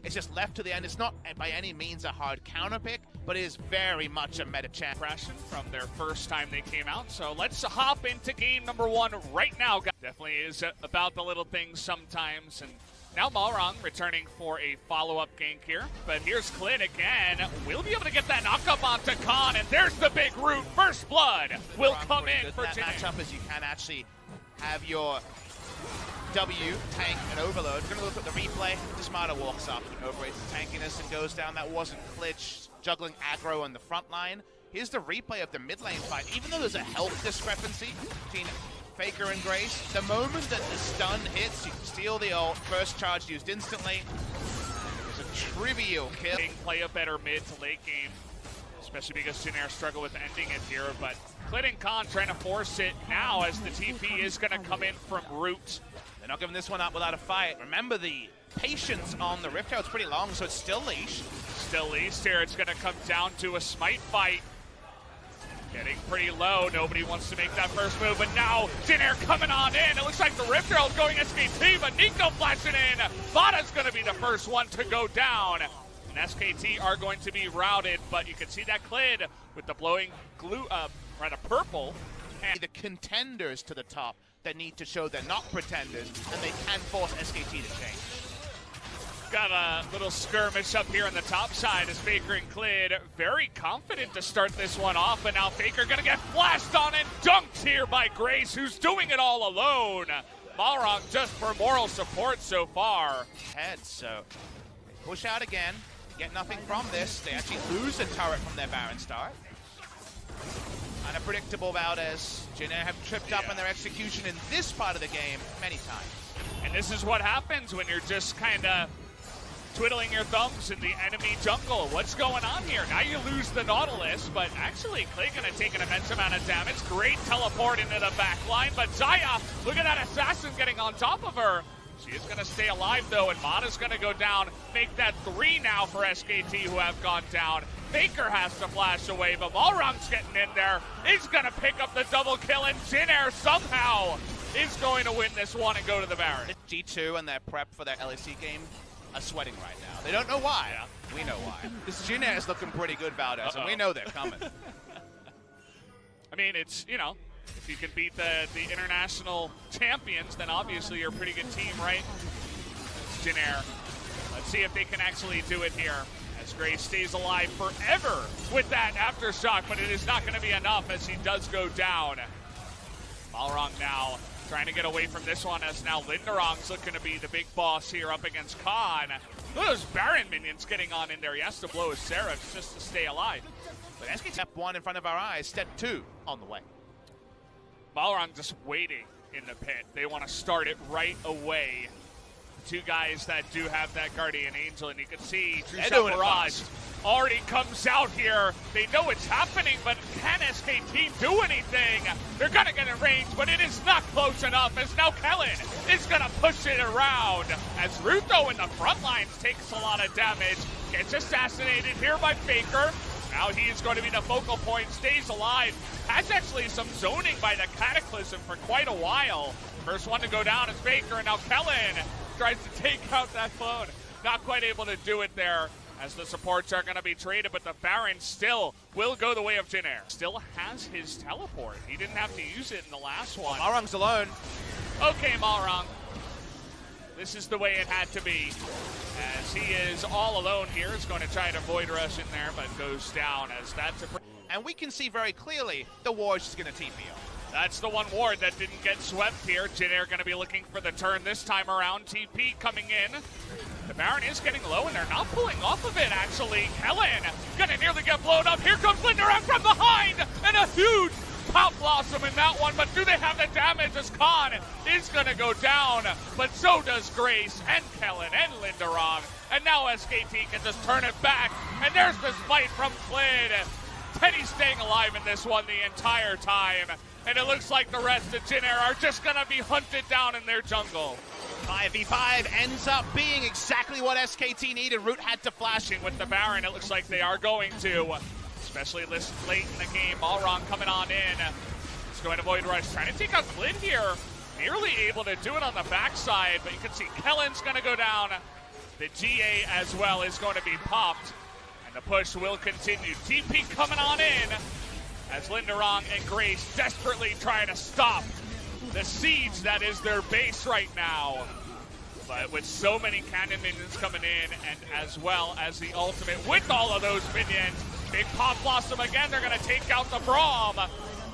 It's just left to the end. It's not by any means a hard counter pick, but it is very much a meta champ. Impression from their first time they came out. So let's hop into game number one right now. Definitely is about the little things sometimes. And now Malrang returning for a follow-up gank here. But here's Clid again. We'll be able to get that knock-up onto Khan, and there's the big root. First blood will come in for that matchup as you can actually have your W tank and overload. We're going to look at the replay. Dismata walks up and overrates the tankiness and goes down. That wasn't Klitsch juggling aggro on the front line. Here's the replay of the mid lane fight. Even though there's a health discrepancy between Faker and Grace, the moment that the stun hits, you can steal the ult. First charge used instantly. It's a trivial kill. Play a better mid to late game, especially because Jinair struggle with ending it here. But Clid and Khan trying to force it now as the TP is going to come in from root. They're not giving this one up without a fight. Remember, the patience on the Rift Herald's pretty long, so it's still leash. Still leash here. It's going to come down to a smite fight. Getting pretty low. Nobody wants to make that first move, but now Jinair coming on in. It looks like the Rift Herald going SKT, but Nico flashing in. Vada's going to be the first one to go down. And SKT are going to be routed, but you can see that Clid with the blowing glue, purple. And the contenders to the top that need to show they're not pretenders, and they can force SKT to change. Got a little skirmish up here on the top side as Faker and Clid very confident to start this one off, and now Faker gonna get flashed on and dunked here by Grace, who's doing it all alone. Malrang just for moral support so far. So they push out again, get nothing from this. They actually lose a turret from their Baron start. Unpredictable Valdez. Jinair have tripped up on their execution in this part of the game many times. And this is what happens when you're just kind of twiddling your thumbs in the enemy jungle. What's going on here? Now you lose the Nautilus, but actually Clay gonna take an immense amount of damage. Great teleport into the back line, but Zaya, look at that assassin getting on top of her. She is gonna stay alive though, and Mata's gonna go down, make that 3 now for SKT, who have gone down. Faker has to flash away, but Malrang's getting in there. He's gonna pick up the double kill, and Jinair somehow is going to win this one and go to the Baron. G2 and their prep for their LCK game are sweating right now. They don't know why. Yeah. We know why. This Jinair is looking pretty good, Valdez, and we know they're coming. I mean, it's, you know, if you can beat the international champions, then obviously you're a pretty good team, right? It's Jinair. Let's see if they can actually do it here, as Grace stays alive forever with that aftershock, but it is not going to be enough as he does go down. Malrang now trying to get away from this one, as now Linderong's looking to be the big boss here up against Khan. Look at those Baron minions getting on in there. He has to blow his Seraphs just to stay alive. But SK step 1 in front of our eyes, step 2 on the way. Malrang just waiting in the pit. They want to start it right away. Two guys that do have that Guardian Angel, and you can see True Barrage already comes out here. They know it's happening, but can SKT do anything? They're going to get in range, but it is not close enough, as now Kellen is going to push it around. As Rutho in the front lines takes a lot of damage, gets assassinated here by Faker. Now he is going to be the focal point, stays alive. Has actually some zoning by the Cataclysm for quite a while. First one to go down is Faker, and now Kellen tries to take out that phone. Not quite able to do it there, as the supports are going to be traded, but the Baron still will go the way of Jinair. Still has his teleport. He didn't have to use it in the last one. Malrang's alone. Okay, Malrang. This is the way it had to be, as he is all alone here. Is going to try to void rush in there, but goes down, as that's a... And we can see very clearly the Ward's just going to TP on. That's the one ward that didn't get swept here. Jinair going to be looking for the turn this time around. TP coming in. The Baron is getting low, and they're not pulling off of it, actually. Kellen going to nearly get blown up. Here comes Linderong from behind, and a huge Pop Blossom in that one, but do they have the damage, as Khan is going to go down, but so does Grace and Kellen and Linderong. And now SKT can just turn it back, and there's this fight from Clid. Teddy staying alive in this one the entire time, and it looks like the rest of Jinair are just going to be hunted down in their jungle. 5v5 ends up being exactly what SKT needed. Root had to flash in with the Baron. It looks like they are going to, especially this late in the game. Malrang coming on in. He's going to Void Rush, trying to take out Clid here. Nearly able to do it on the backside, but you can see Kellen's going to go down. The GA as well is going to be popped, and the push will continue. TP coming on in as Linderong and Grace desperately trying to stop the siege that is their base right now. But with so many cannon minions coming in, and as well as the ultimate with all of those minions, big Pop Blossom again, they're going to take out the Braum.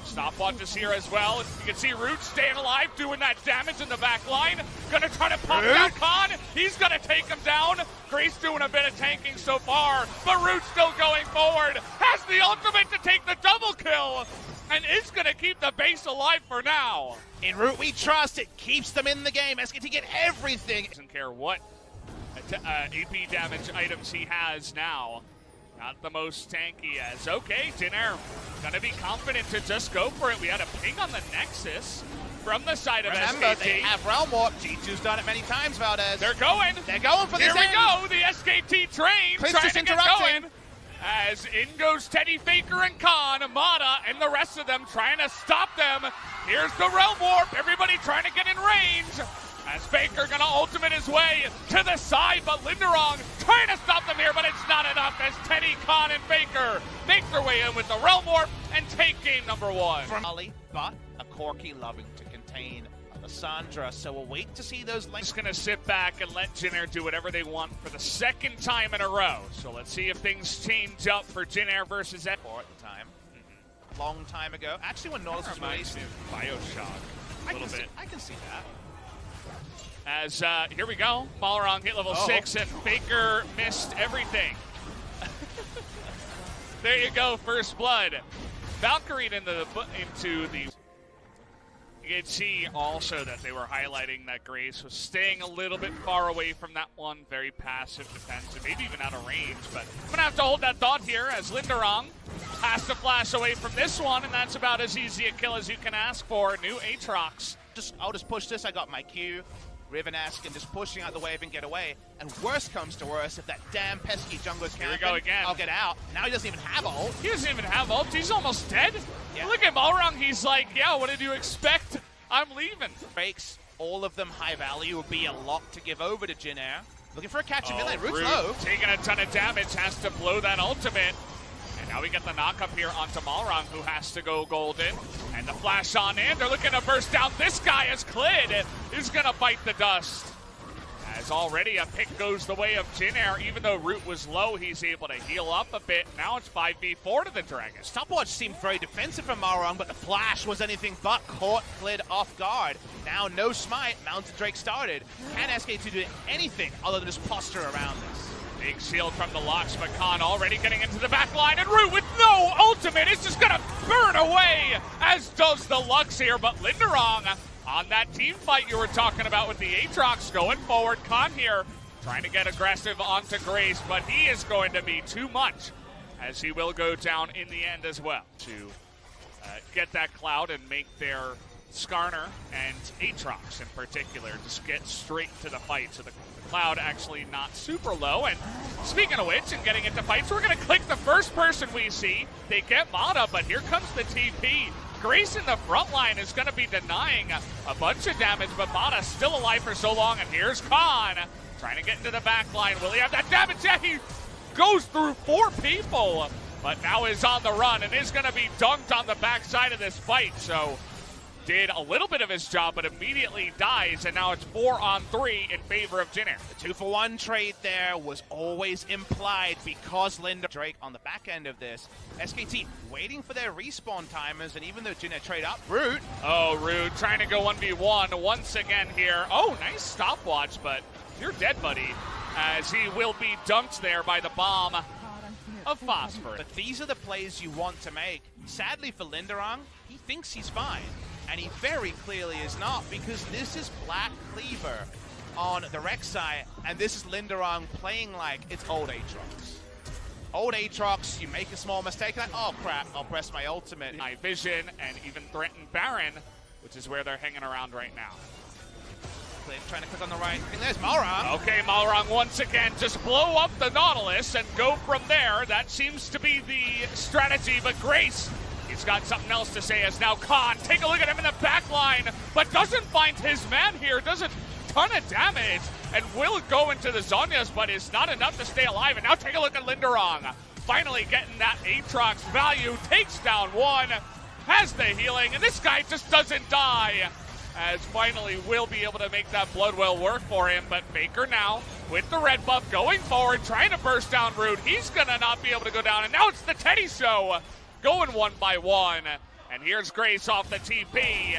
Stopwatch is here as well. You can see Root staying alive, doing that damage in the back line. Gonna try to pop down Khan. He's gonna take him down. Grace doing a bit of tanking so far, but Root still going forward. Has the ultimate to take the double kill, and is gonna keep the base alive for now. In Root we trust, it keeps them in the game. SKT get everything. Doesn't care what AP damage items he has now. Not the most tanky as, okay, Dinner gonna be confident to just go for it. We had a ping on the Nexus from the side of Remember, SKT. they have Realm Warp. G2's done it many times, Valdez. They're going. They're going for this Here we end. go, the SKT train Chris trying just to get interrupting. going. As in goes Teddy Faker and Khan, Amada, and the rest of them trying to stop them. Here's the Realm Warp, everybody trying to get in range. As Faker gonna ultimate his way to the side, but Linderong trying to stop them here, but it's not enough as Teddy, Khan, and Faker make their way in with the Realm Warp and take game number one. From Ali, but a Corki loving to contain Alessandra, so we'll wait to see those links. Just gonna sit back and let Jin Air do whatever they want for the second time in a row. So let's see if things change up for Jin Air versus Ed. At the time. Long time ago. Actually, when Nautilus was released. Bioshock a little bit. I can see that. As here we go, Balrog hit level 6 and Faker missed everything. There you go, first blood. Valkyrie into the. You can see also that they were highlighting that Grace was staying a little bit far away from that one, very passive defensive, maybe even out of range. But I'm gonna have to hold that thought here as Linderong has to flash away from this one, and that's about as easy a kill as you can ask for. New Aatrox. I'll just push this. I got my Q. Rivenask and just pushing out the wave and get away. And worst comes to worst, if that damn pesky jungler's camping, Here we go again. I'll get out. Now he doesn't even have ult. He doesn't even have ult. He's almost dead. Yeah. Look at Balrog. He's like, yeah, what did you expect? I'm leaving. Fakes, all of them high value, would be a lot to give over to Jin Air. Looking for a catch in melee. Root's low. Taking a ton of damage, has to blow that ultimate. And now we get the knock up here onto Malrang, who has to go golden. And the flash on in. They're looking to burst down. This guy as Clid is going to bite the dust. As already a pick goes the way of Jin Air. Even though Root was low, he's able to heal up a bit. Now it's 5v4 to the Dragon. Stopwatch seemed very defensive from Malrang, but the flash was anything but caught Clid off guard. Now no smite, Mounted Drake started. Can SK2 do anything other than just posture around this? Big shield from the Lux, but Khan already getting into the back line, and Root with no ultimate is just gonna burn away, as does the Lux here, but Linderong on that team fight you were talking about with the Aatrox going forward. Khan here trying to get aggressive onto Grace, but he is going to be too much, as he will go down in the end as well. To get that Cloud and make their Skarner and Aatrox in particular just get straight to the fight. So the Cloud actually not super low. And speaking of which, and getting into fights, we're going to click the first person we see. They get Mata, but here comes the TP. Grace in the front line is going to be denying a bunch of damage, but Mata still alive for so long. And here's Khan trying to get into the back line. Will he have that damage? Yeah, he goes through 4 people, but now is on the run and is going to be dunked on the backside of this fight. So did a little bit of his job, but immediately dies, and now it's 4-on-3 in favor of Jin Air. The 2-for-1 trade there was always implied because Linda Drake on the back end of this. SKT waiting for their respawn timers, and even though Jin Air trade up, Root. Oh, Root trying to go 1v1 once again here. Oh, nice stopwatch, but you're dead, buddy, as he will be dunked there by the bomb of Phosphorus. But these are the plays you want to make. Sadly for Linderong, he thinks he's fine. And he very clearly is not, because this is Black Cleaver on the Rek'Sai, and this is Linderong playing like it's old Aatrox. Old Aatrox, you make a small mistake, like, oh crap, I'll press my ultimate. Night vision and even threaten Baron, which is where they're hanging around right now. Trying to click on the right, and there's Malrang. Okay, Malrang once again, just blow up the Nautilus and go from there. That seems to be the strategy, but Grace, he's got something else to say as now Khan, take a look at him in the back line, but doesn't find his man here, doesn't ton of damage and will go into the Zhonya's, but is not enough to stay alive. And now take a look at Linderong. Finally getting that Aatrox value, takes down one, has the healing, and this guy just doesn't die. As finally will be able to make that Bloodwell work for him, but Faker now with the red buff going forward, trying to burst down Root. He's gonna not be able to go down, and now it's the Teddy show going one by one. And here's Grace off the TP.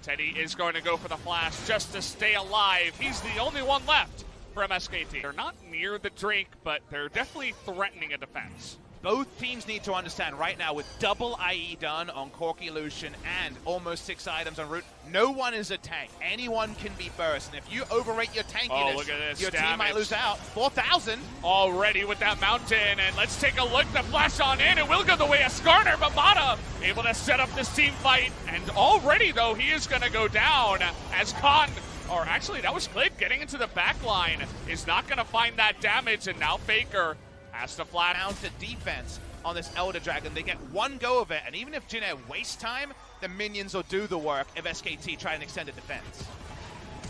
Teddy is going to go for the flash just to stay alive. He's the only one left from SKT. They're not near the Drake, but they're definitely threatening a defense. Both teams need to understand right now, with double IE done on Corki Lucian and almost 6 items on Root, no one is a tank. Anyone can be burst, and if you overrate your tankiness, look at this your damage. team might lose out. 4,000. Already with that mountain, and let's take a look. The flash on in, it will go the way of Skarner, but Mata able to set up this team fight, and already though, he is gonna go down as Khan, or actually that was Clid getting into the back line, is not gonna find that damage, and now Faker has to flat out The defense on this Elder Dragon. They get one go of it, and even if Jin Air wastes time, the minions will do the work if SKT try and extend a defense.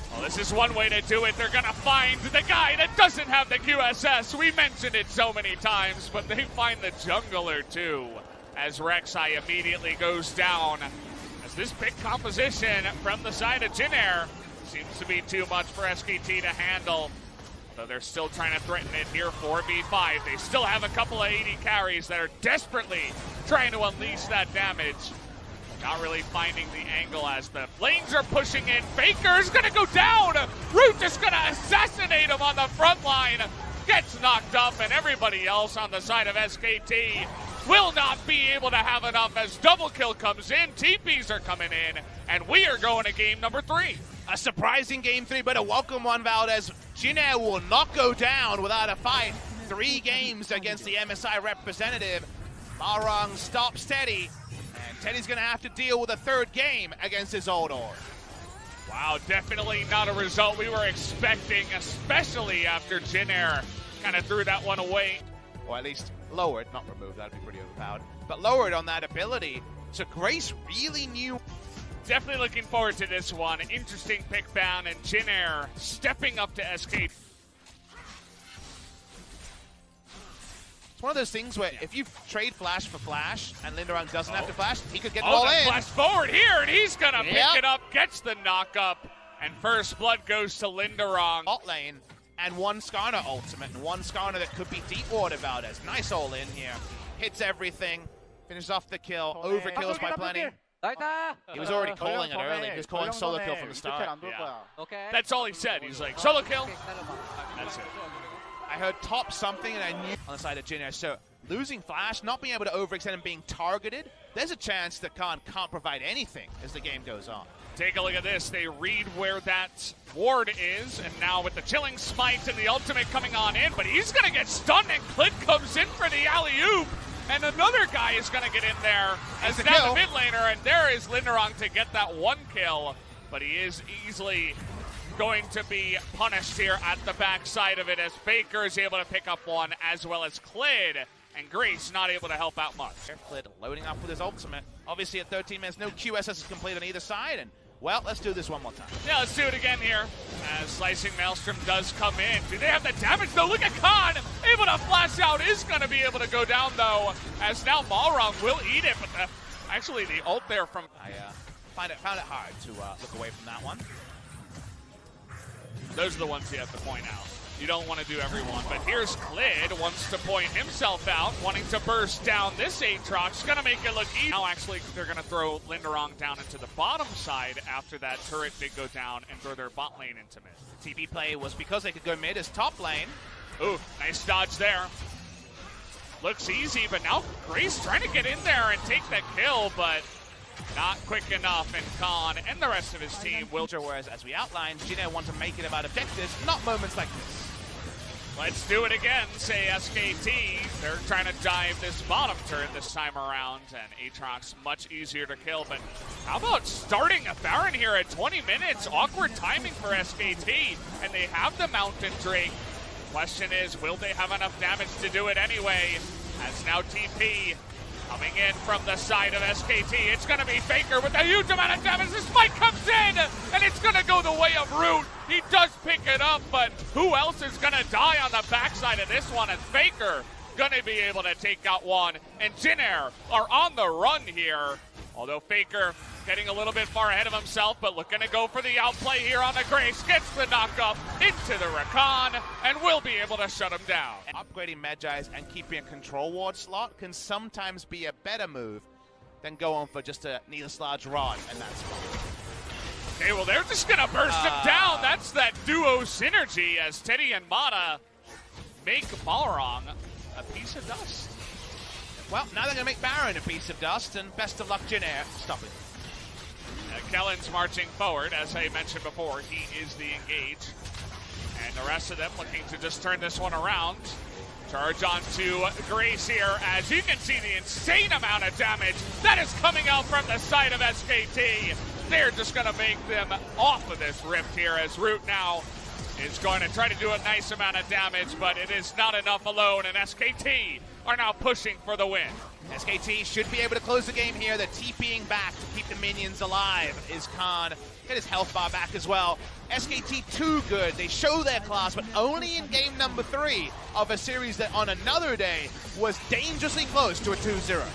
Well, this is one way to do it. They're gonna find the guy that doesn't have the QSS. We mentioned it so many times, but they find the jungler too, as Rek'Sai immediately goes down. As this pick composition from the side of Jin Air seems to be too much for SKT to handle. So they're still trying to threaten it here, 4v5. They still have a couple of 80 carries that are desperately trying to unleash that damage. Not really finding the angle as the lanes are pushing in. Faker's gonna go down! Root is gonna assassinate him on the front line. Gets knocked up, and everybody else on the side of SKT will not be able to have enough as double kill comes in. TPs are coming in, and we are going to game number 3. A surprising game 3, but a welcome one, Valdez. Jin Air will not go down without a fight. 3 games against the MSI representative. Balrog stops Teddy, and Teddy's gonna have to deal with a 3rd game against his old orb. Wow, definitely not a result we were expecting, especially after Jin Air kind of threw that one away. Or at least lowered, not removed, that'd be pretty overpowered, but lowered on that ability. So Grace really knew. Definitely looking forward to this one. Interesting pick down, and Jin Air stepping up to SK. It's one of those things where if you trade flash for flash and Linderong doesn't have to flash, he could get it all in. Flash forward here, and he's gonna pick it up, gets the knock up, and first blood goes to Linderong. Alt lane and one Skarner ultimate, and one Skarner that could be deep water Valdez. Nice all in here. Hits everything, finishes off the kill, overkills by plenty. He was already calling it early. He was calling solo kill from the start. Yeah. That's all he said. He's like, solo kill. That's it. I heard top something, and I knew on the side of Jin Air. So losing flash, not being able to overextend and being targeted, there's a chance that Khan can't provide anything as the game goes on. Take a look at this. They read where that ward is, and now with the chilling smite and the ultimate coming on in, but he's going to get stunned, and Clint comes in for the alley-oop. And another guy is going to get in there as now the mid laner, and there is Linderong to get that 1 kill. But he is easily going to be punished here at the backside of it, as Faker is able to pick up 1, as well as Clid, and Grace not able to help out much. Clid loading up with his ultimate. Obviously at 13 minutes, no QSS is complete on either side, and well, let's do this one more time. Yeah, let's do it again here, as Slicing Maelstrom does come in. Do they have the damage, though? Look at Khan, able to flash out, is going to be able to go down, though, as now Balrog will eat it, but actually the ult there from... I found it hard to look away from that one. Those are the ones you have to point out. You don't want to do everyone, but here's Clid, wants to point himself out, wanting to burst down this Aatrox, gonna make it look easy. Now actually they're gonna throw Linderong down into the bottom side after that turret did go down and throw their bot lane into mid. TP play was because they could go mid as top lane. Ooh, nice dodge there. Looks easy, but now Grace trying to get in there and take that kill, but not quick enough, and Khan and the rest of his team will. Whereas, as we outlined, Jin Air want to make it about objectives, not moments like this. Let's do it again, say SKT. They're trying to dive this bottom turret this time around, and Aatrox much easier to kill, but how about starting a Baron here at 20 minutes? Awkward timing for SKT, and they have the Mountain Drake. Question is, will they have enough damage to do it anyway? As now TP Coming in from the side of SKT, it's going to be Faker with a huge amount of damage. The spike comes in, and it's going to go the way of Root. He does pick it up, but who else is going to die on the backside of this one? As Faker going to be able to take out one, and Jin Air are on the run here. Although Faker getting a little bit far ahead of himself, but looking to go for the outplay here on the Grace. Gets the knockup into the Rakan, and will be able to shut him down. Upgrading Magi's and keeping a control ward slot can sometimes be a better move than going for just a Needless Large Rod, and that's fine. Okay, well, they're just going to burst him down. That's that duo synergy as Teddy and Mata make Balrog a piece of dust. Well, now they're going to make Baron a piece of dust, and best of luck, Jin Air. Stop it. Kellen's marching forward, as I mentioned before. He is the engage. And the rest of them looking to just turn this one around. Charge onto Grace here, as you can see the insane amount of damage that is coming out from the side of SKT. They're just going to make them off of this rift here, as Root now is going to try to do a nice amount of damage, but it is not enough alone, and SKT are now pushing for the win. SKT should be able to close the game here. They're TPing back to keep the minions alive. Is Khan. Get his health bar back as well. SKT too good. They show their class, but only in game number 3 of a series that on another day was dangerously close to a 2-0.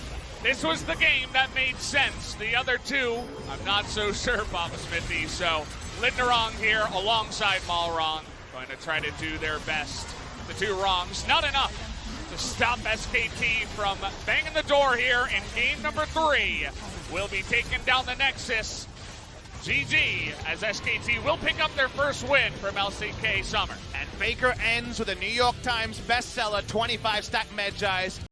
This was the game that made sense. The other two, I'm not so sure, Papa Smithy. So Linderong here alongside Malrong, going to try to do their best. The two wrongs, not enough to stop SKT from banging the door here in game number 3. Will be taking down the Nexus. GG, as SKT will pick up their first win from LCK Summer. And Faker ends with a New York Times bestseller 25-stack Medjais.